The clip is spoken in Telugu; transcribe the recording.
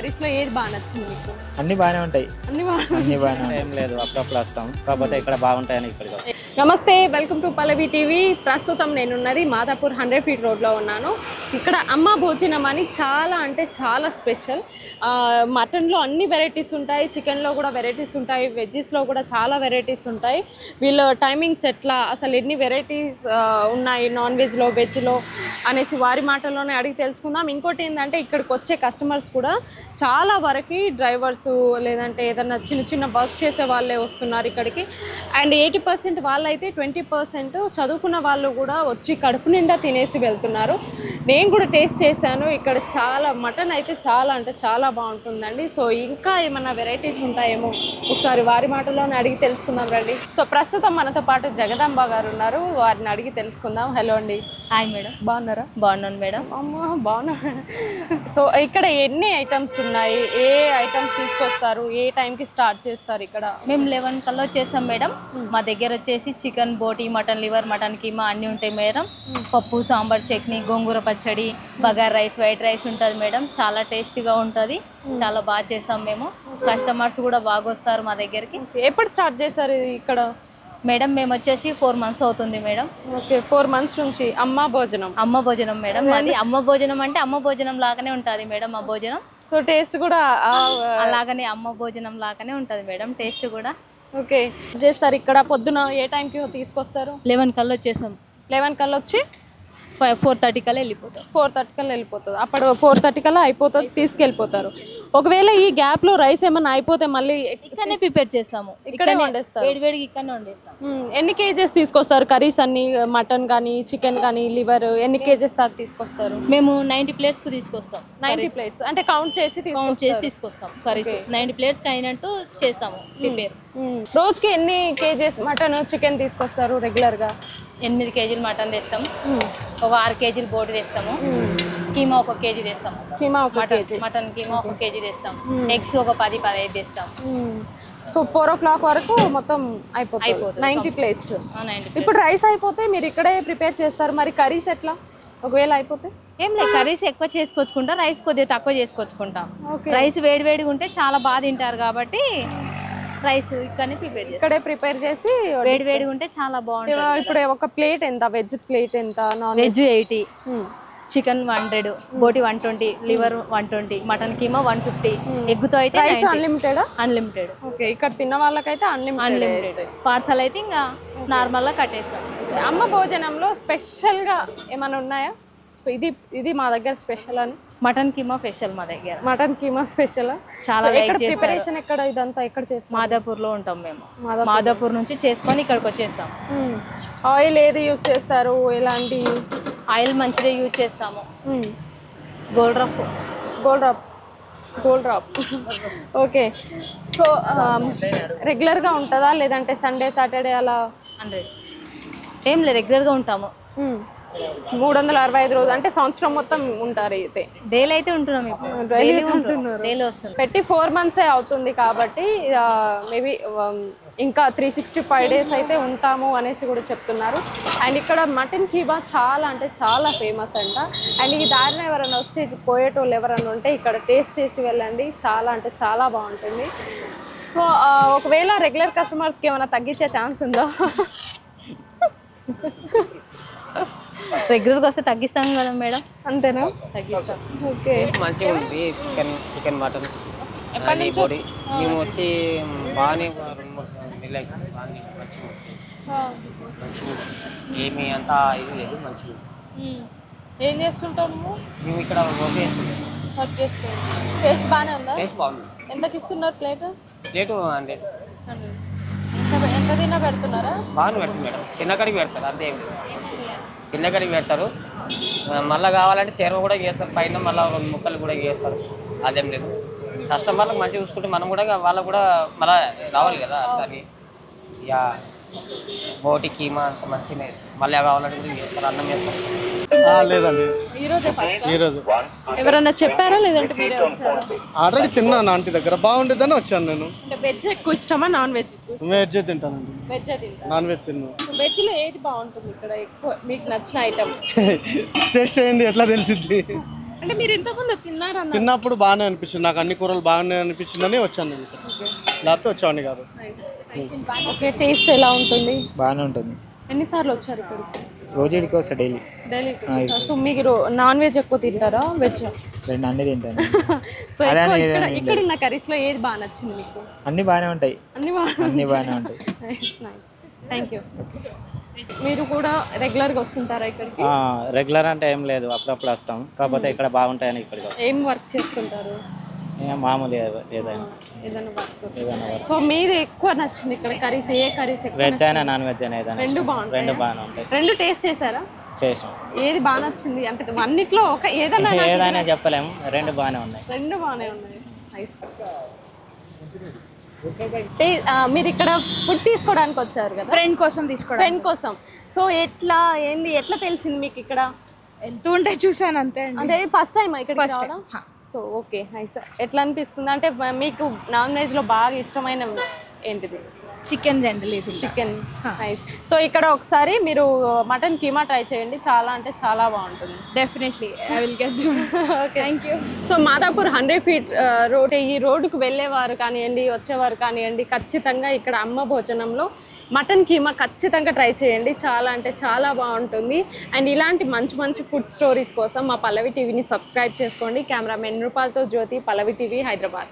వెరైటీస్లో ఏది బాగా నచ్చింది మీకు? అన్ని బాగానే ఉంటాయి. అన్ని బాగానే ఏం లేదు, అప్పుడప్పుడు వస్తాం, కాకపోతే ఇక్కడ బాగుంటాయని ఇక్కడికి వస్తాం. నమస్తే, వెల్కమ్ టు పల్లవి టీవీ. ప్రస్తుతం నేనున్నది మాదాపూర్ 100 ఫీట్ రోడ్లో ఉన్నాను. ఇక్కడ అమ్మ భోజనం అని చాలా అంటే చాలా స్పెషల్. మటన్లో అన్ని వెరైటీస్ ఉంటాయి, చికెన్లో కూడా వెరైటీస్ ఉంటాయి, వెజ్జెస్లో కూడా చాలా వెరైటీస్ ఉంటాయి. వీళ్ళ టైమింగ్స్ ఎట్లా, అసలు ఎన్ని వెరైటీస్ ఉన్నాయి నాన్ వెజ్లో వెజ్లో అనేసి వారి మాటల్లోనే అడిగి తెలుసుకుందాం. ఇంకోటి ఏంటంటే ఇక్కడికి వచ్చే కస్టమర్స్ కూడా చాలా వరకు డ్రైవర్సు లేదంటే ఏదైనా చిన్న చిన్న వర్క్ చేసే వాళ్ళే వస్తున్నారు ఇక్కడికి. అండ్ 80% వాళ్ళైతే 20% చదువుకున్న వాళ్ళు కూడా వచ్చి కడుపు నిండా తినేసి వెళ్తున్నారు. నేను కూడా టేస్ట్ చేశాను. ఇక్కడ చాలా మటన్ అయితే చాలా అంటే చాలా బాగుంటుందండి. సో ఇంకా ఏమన్నా వెరైటీస్ ఉంటాయేమో ఒకసారి వారి మాటలోనే అడిగి తెలుసుకుందాం రండి. సో ప్రస్తుతం మనతో పాటు జగదాంబ గారు ఉన్నారు, వారిని అడిగి తెలుసుకుందాం. హలో అండి. Hi madam. బాగున్నారా? బాగున్నాను మేడం. అమ్మ బాగున్నా. సో ఇక్కడ ఎన్ని ఐటమ్స్ ఉన్నాయి, ఏ ఐటమ్స్ తీసుకొస్తారు, ఏ టైంకి స్టార్ట్ చేస్తారు? ఇక్కడ మేము 11 కల్లా వచ్చేసాం మేడం. మా దగ్గర వచ్చేసి చికెన్, బోటి, మటన్ లివర్, మటన్ కీమా అన్నీ ఉంటాయి మేడం. పప్పు, సాంబార్, చట్నీ, గోంగూర పచ్చడి, బగార్ రైస్, వైట్ రైస్ ఉంటుంది మేడం. చాలా టేస్టీగా ఉంటుంది, చాలా బాగా చేస్తాం మేము. కస్టమర్స్ కూడా బాగా వస్తారు మా దగ్గరికి. ఎప్పుడు స్టార్ట్ చేశారు ఇక్కడ? మేడం మేము వచ్చేసి 4 months అవుతుంది మేడం. ఓకే, 4 months నుంచి అమ్మ భోజనం. అమ్మ భోజనం మేడం. అది అమ్మ భోజనం అంటే అమ్మ భోజనం లాగానే ఉంటుంది మేడం మా భోజనం. సో టేస్ట్ కూడా అలాగనే అమ్మ భోజనం లాగానే ఉంటుంది మేడం, టేస్ట్ కూడా. ఓకే చేస్తారు. ఇక్కడ పొద్దున ఏ టైంకి తీసుకొస్తారు? 11 కల్లా వచ్చేసాం. 11 కల్లా వచ్చి 4:30 కల్లా వెళ్ళిపోతాం. 4:30 కల్లా వెళ్ళిపోతుంది. అప్పుడు 4:30 కల్లా అయిపోతుంది, తీసుకెళ్ళిపోతారు. ఒకవేళ ఈ గ్యాప్లో రైస్ ఏమన్నా అయిపోతే మళ్ళీ ఇక్కడనే ప్రిపేర్ చేస్తాము, ఇక్కడే వండేస్తారు. వేడివేడికి ఇక్కడనే వండేస్తాం. ఎన్ని కేజెస్ తీసుకొస్తారు కర్రీస్ అన్ని? మటన్ కానీ చికెన్ కానీ లివర్ ఎన్ని కేజెస్ దాకా తీసుకొస్తారు? మేము 90 ప్లేట్స్కి తీసుకొస్తాం. 90 ప్లేట్స్ అంటే కౌంట్ చేసి తీసుకొస్తాం కర్రీస్. 90 ప్లేట్స్కి అయినట్టు చేస్తాము ప్రిపేర్. రోజుకి ఎన్ని కేజెస్ మటన్ చికెన్ తీసుకొస్తారు రెగ్యులర్గా? 8 కేజీలు మటన్ తెస్తాము, ఒక 6 కేజీలు బోటి తెస్తాము, కీమా 1 కేజీ తెస్తాము, keema 1 KG, mutton keema 1 KG తెస్తాము, ఎగ్స్ ఒక 10-15 తెస్తాము. సో 4 o'clock వరకు మొత్తం అయిపోతుంది 90 ప్లేట్స్. ఇప్పుడు రైస్ అయిపోతే మీరు ఇక్కడే ప్రిపేర్ చేస్తారు, మరి కర్రీస్ ఎట్లా ఒకవేళ అయిపోతే? ఏం లేదు, కర్రీస్ ఎక్కువ చేసుకొచ్చుకుంటాం, రైస్ కొద్దిగా తక్కువ చేసుకొచ్చుకుంటాం. రైస్ వేడివేడిగా ఉంటే చాలా బాగా తింటారు కాబట్టి రైస్ ఇక్కడే ప్రిపేర్ చేసి వేడివేడిగా ఉంటే చాలా బాగుంటుంది. ఇప్పుడు ఒక ప్లేట్ ఎంత? వెజ్ ప్లేట్ ఎంత? నాన్ వెజ్ 80, చికెన్ 100, బోటి 120, లివర్ 120, మటన్ కీమా 150, ఎగ్గుతో అయితే అన్లిమిటెడ్. ఓకే, ఇక్కడ తిన్న వాళ్ళకైతే అన్లిమిటెడ్. పార్సల్ అయితే ఇంకా నార్మల్గా కట్టేస్తాం. అమ్మ భోజనంలో స్పెషల్గా ఏమైనా ఉన్నాయా? ఇది మా దగ్గర స్పెషల్ అని. మటన్ కీమా స్పెషల్ మా దగ్గర. మటన్ కీమా స్పెషల్ చాలా ప్రిపరేషన్. ఎక్కడ ఇదంతా ఎక్కడ చేస్తాం? మాదాపూర్లో ఉంటాం మేము. మాదాపూర్ నుంచి చేసుకొని ఇక్కడికి వచ్చేస్తాం. ఆయిల్ ఏది యూజ్ చేస్తారు? ఎలాంటి ఆయిల్? మంచిదే యూజ్ చేస్తాము. Gold drop. ఓకే. సో రెగ్యులర్గా ఉంటుందా లేదంటే సండే సాటర్డే అలా? 100 ఏం లేదు, రెగ్యులర్గా ఉంటాము. 365 రోజులు అంటే సంవత్సరం మొత్తం ఉంటారు అయితే? డైలీ అయితే ఉంటున్నాం. డైలీ వస్తుంది. పెట్టి 4 months అవుతుంది కాబట్టి మేబీ ఇంకా 365 days అయితే ఉంటాము అనేసి కూడా చెప్తున్నారు. అండ్ ఇక్కడ మటన్ కీమా చాలా అంటే చాలా ఫేమస్ అంట. అండ్ ఈ దారిన ఎవరైనా వచ్చి పోయేటోళ్ళు ఎవరైనా ఉంటే ఇక్కడ టేస్ట్ చేసి వెళ్ళండి, చాలా అంటే చాలా బాగుంటుంది. సో ఒకవేళ రెగ్యులర్ కస్టమర్స్కి ఏమైనా తగ్గించే ఛాన్స్ ఉందా? రెగ్యులర్గా వస్తే తగ్గిస్తాం కదా మేడం. అంతేనా? తగ్గిస్తాం. ఓకే, మంచిగా ఉంది చికెన్ మటన్. మేము వచ్చి బాగానే 2-3 నెలలు బాగానే మంచిగా ఏమి అంతా ఇది లేదు, మంచిగా. ఏం చేస్తుంటాము మేము ఇక్కడ వర్క్ చేస్తాం. టేస్ట్ బాగానే ఉందా? టేస్ట్ బాగుంది. ఎంతకి ఇస్తున్నారు ప్లేట్? ప్లేటు 100. ఎంత తిన్నా పెడుతున్నారా? బాగానే పెడుతుంది మేడం, తిన్నకడికి పెడతారు, అంతే ఏం లేదు. తిన్నకడికి పెడతారు, మళ్ళీ కావాలంటే చేరువ కూడా చేస్తారు, పైన మళ్ళీ 2 ముక్కలు కూడా చేస్తారు, అదేం లేదు. కస్టమర్లకు మంచిగా చూసుకుంటే మనం కూడా వాళ్ళకు కూడా మళ్ళీ రావాలి కదా. అని ఇక బోటి కీమా అంత మంచిగా వేస్తారు, మళ్ళీ కావాలంటే కూడా చేస్తారు, అన్నం చేస్తారు. లేదండి, ఈరోజు ఎవరన్నా చెప్పారా లేదంటే మీరే వచ్చారా? ఆల్రెడీ తిన్నాను ఆంటీ దగ్గర, బాగుండేదని వచ్చాను నేను. అంటే వెజ్ ఎక్కువ ఇష్టమా నాన్ వెజ్? వెజ్ తింటానండి. వెజ్ తింటా. నాన్ వెజ్ తిన్నాను. వెజ్లో ఏది బాగుంటుంది ఇక్కడ ఎక్కువ మీకు నచ్చిన ఐటమ్? టేస్ట్ అయింది ఎట్లా తెలిసింది? అంటే మీరు ఇంతకుముందు తిన్నారన్న తిన్నప్పుడు బాగానే అనిపించింది, నాకు అన్ని కూరలు బాగానే అనిపించిందని వచ్చాను నేను ఇక్కడ. లేకపోతే వచ్చేవాడిని కాదు. ఓకే, టేస్ట్ ఎలా ఉంటుంది? బాగానే ఉంటుంది. ఎన్నిసార్లు వచ్చారు ఇక్కడికి? రోజు ఇక్కడికి వస్తా డైలీ. డైలీ. సో మీరు నాన్ వెజ్ ఎక్కువ తింటారా, వెజ్? రెండు అన్నీ తింటాను. సో ఇక్కడ ఉన్న కర్రీస్లో ఏది బాగా నచ్చింది మీకు? అన్నీ బాగానే ఉంటాయి. అన్ని బాగానే ఉంటాయి. Thank you. మీరు కూడా రెగ్యులర్గా వస్తుంటారా ఇక్కడికి? రెగ్యులర్ అంటే ఏం లేదు, అప్పుడప్పుడు వస్తాం. కాకపోతే ఇక్కడ బాగుంటాయని ఇక్కడికి వస్తాం. ఏం వర్క్ చేస్తుంటారు? మామూలు ఏదైనా వర్క్. సో మీది ఎక్కువ నచ్చింది ఇక్కడ కర్రీస్? ఏ కర్రీస్ ఎక్కువ? వెజ్ అయినా నాన్ వెజ్ అయినా ఏదైనా రెండు ఇష్టం. బాగుంటాయి. రెండు బాగానే ఉంటాయి. రెండు టేస్ట్ చేశారా? చేసాం. ఏది బాగా నచ్చింది? అంటే అన్నిట్లో ఒక ఏదైనా ఏదైనా చెప్పలేము, రెండు బాగానే ఉన్నాయి. రెండు బాగానే ఉన్నాయి. మీరు ఇక్కడ ఫుడ్ తీసుకోవడానికి వచ్చారు కదా? ఫ్రెండ్ కోసం తీసుకోవడం. ఫ్రెండ్ కోసం. సో ఎట్లా ఎట్లా తెలిసింది మీకు ఇక్కడ? వెళ్తూ ఉంటే చూసాను అంతే అండి. అంటే ఫస్ట్ టైం ఇక్కడ First time. So okay, nice. ఎట్లా అనిపిస్తుంది? అంటే మీకు నాన్ వెజ్లో బాగా ఇష్టమైన ఏంటిది? చికెన్ జనరల్ ఇది చికెన్. నైస్. సో ఇక్కడ ఒకసారి మీరు మటన్ కీమా ట్రై చేయండి, చాలా అంటే చాలా బాగుంటుంది. Definitely I will get them. Okay, thank you. So Madhapur 100 feet road, ఈ రోడ్డుకు వెళ్ళేవారు కానివ్వండి, వచ్చేవారు కానివ్వండి, ఖచ్చితంగా ఇక్కడ అమ్మ భోజనంలో మటన్ కీమా ఖచ్చితంగా ట్రై చేయండి, చాలా అంటే చాలా బాగుంటుంది. అండ్ ఇలాంటి మంచి మంచి ఫుడ్ స్టోరీస్ కోసం మా పల్లవి టీవీని సబ్స్క్రైబ్ చేసుకోండి. కెమెరామెన్ నృపాల్తో జ్యోతి, పల్లవి టీవీ, హైదరాబాద్.